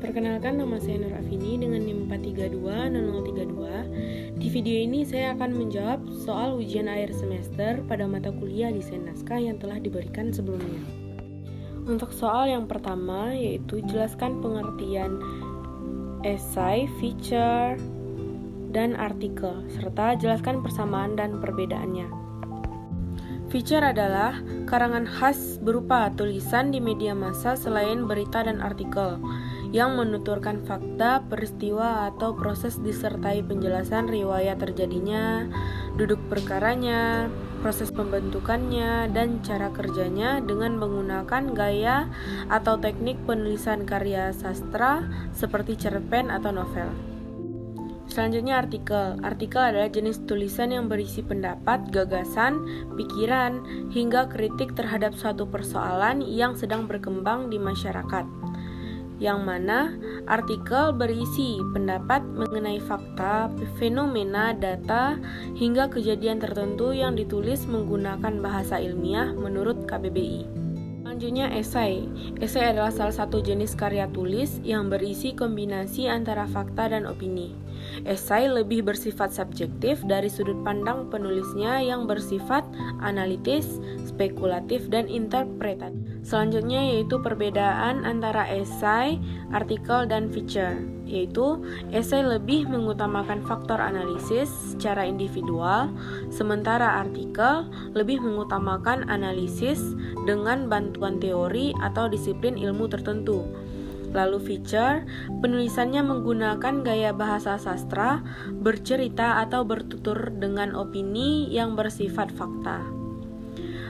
Perkenalkan, nama saya Nur Afini dengan NIM 4320032. Di video ini saya akan menjawab soal ujian akhir semester pada mata kuliah desain naskah yang telah diberikan sebelumnya. Untuk soal yang pertama yaitu jelaskan pengertian esai, feature, dan artikel, serta jelaskan persamaan dan perbedaannya. Feature adalah karangan khas berupa tulisan di media massa selain berita dan artikel, yang menuturkan fakta, peristiwa, atau proses disertai penjelasan riwayat terjadinya, duduk perkaranya, proses pembentukannya, dan cara kerjanya dengan menggunakan gaya atau teknik penulisan karya sastra seperti cerpen atau novel. Selanjutnya artikel. Artikel adalah jenis tulisan yang berisi pendapat, gagasan, pikiran, hingga kritik terhadap suatu persoalan yang sedang berkembang di masyarakat. Yang mana artikel berisi pendapat mengenai fakta, fenomena, data, hingga kejadian tertentu yang ditulis menggunakan bahasa ilmiah menurut KBBI. Selanjutnya esai. Esai adalah salah satu jenis karya tulis yang berisi kombinasi antara fakta dan opini. Esai lebih bersifat subjektif dari sudut pandang penulisnya yang bersifat analitis, spekulatif, dan interpretatif. Selanjutnya yaitu perbedaan antara esai, artikel, dan feature, yaitu esai lebih mengutamakan faktor analisis secara individual, sementara artikel lebih mengutamakan analisis dengan bantuan teori atau disiplin ilmu tertentu. Lalu feature, penulisannya menggunakan gaya bahasa sastra, bercerita atau bertutur dengan opini yang bersifat fakta.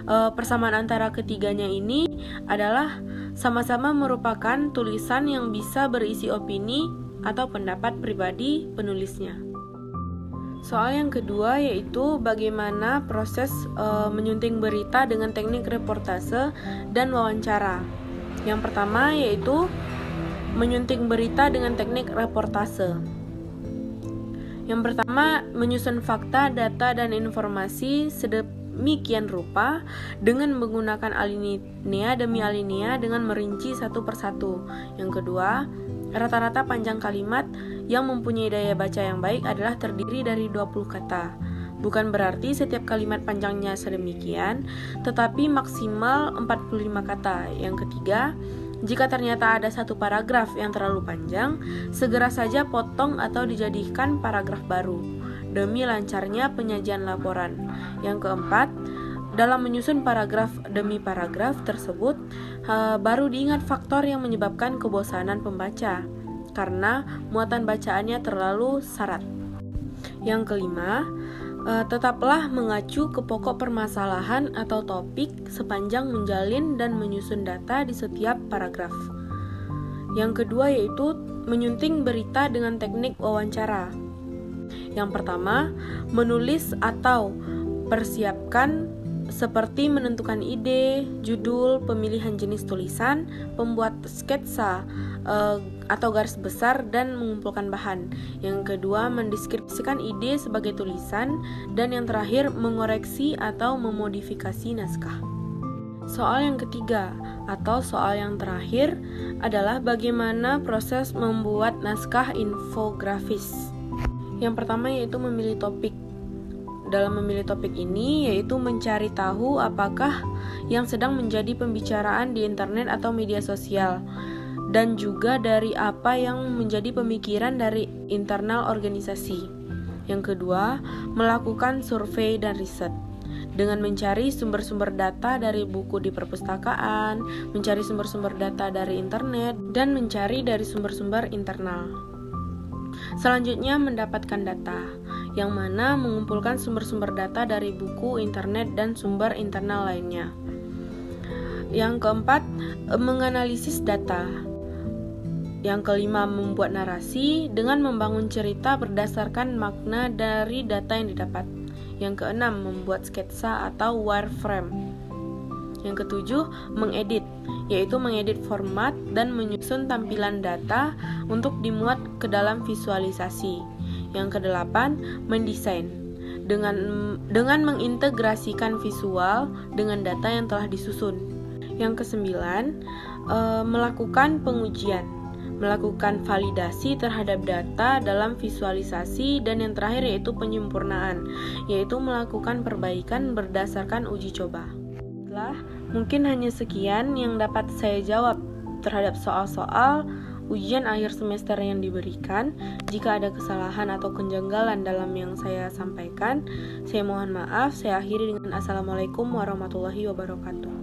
Persamaan antara ketiganya ini adalah sama-sama merupakan tulisan yang bisa berisi opini atau pendapat pribadi penulisnya. Soal yang kedua yaitu bagaimana proses menyunting berita dengan teknik reportase dan wawancara. Yang pertama yaitu menyunting berita dengan teknik reportase. Yang pertama, menyusun fakta, data, dan informasi sedemikian rupa dengan menggunakan alinea demi alinea dengan merinci satu persatu. Yang kedua, rata-rata panjang kalimat yang mempunyai daya baca yang baik adalah terdiri dari 20 kata. Bukan berarti setiap kalimat panjangnya sedemikian, tetapi maksimal 45 kata. Yang ketiga, jika ternyata ada satu paragraf yang terlalu panjang, segera saja potong atau dijadikan paragraf baru, demi lancarnya penyajian laporan. Yang keempat, dalam menyusun paragraf demi paragraf tersebut, baru diingat faktor yang menyebabkan kebosanan pembaca, karena muatan bacaannya terlalu syarat. Yang kelima, tetaplah mengacu ke pokok permasalahan atau topik sepanjang menjalin dan menyusun data di setiap paragraf. Yang kedua yaitu menyunting berita dengan teknik wawancara. Yang pertama, menulis atau persiapkan seperti menentukan ide, judul, pemilihan jenis tulisan, pembuat sketsa atau garis besar, dan mengumpulkan bahan. Yang kedua, mendeskripsikan ide sebagai tulisan, dan yang terakhir, mengoreksi atau memodifikasi naskah. Soal yang ketiga atau soal yang terakhir adalah bagaimana proses membuat naskah infografis. Yang pertama yaitu memilih topik. Dalam memilih topik ini yaitu mencari tahu apakah yang sedang menjadi pembicaraan di internet atau media sosial, dan juga dari apa yang menjadi pemikiran dari internal organisasi. Yang kedua, melakukan survei dan riset dengan mencari sumber-sumber data dari buku di perpustakaan, mencari sumber-sumber data dari internet, dan mencari dari sumber-sumber internal. Selanjutnya, mendapatkan data, yang mana mengumpulkan sumber-sumber data dari buku, internet, dan sumber internal lainnya. Yang keempat, menganalisis data. Yang kelima, membuat narasi dengan membangun cerita berdasarkan makna dari data yang didapat. Yang keenam, membuat sketsa atau wireframe. Yang ketujuh, mengedit, yaitu mengedit format dan menyusun tampilan data untuk dimuat ke dalam visualisasi. Yang kedelapan, mendesain dengan mengintegrasikan visual dengan data yang telah disusun. Yang kesembilan, melakukan pengujian, melakukan validasi terhadap data dalam visualisasi, dan yang terakhir yaitu penyempurnaan, yaitu melakukan perbaikan berdasarkan uji coba. Mungkin hanya sekian yang dapat saya jawab terhadap soal-soal ujian akhir semester yang diberikan. Jika ada kesalahan atau kejanggalan dalam yang saya sampaikan, saya mohon maaf. Saya akhiri dengan Assalamualaikum warahmatullahi wabarakatuh.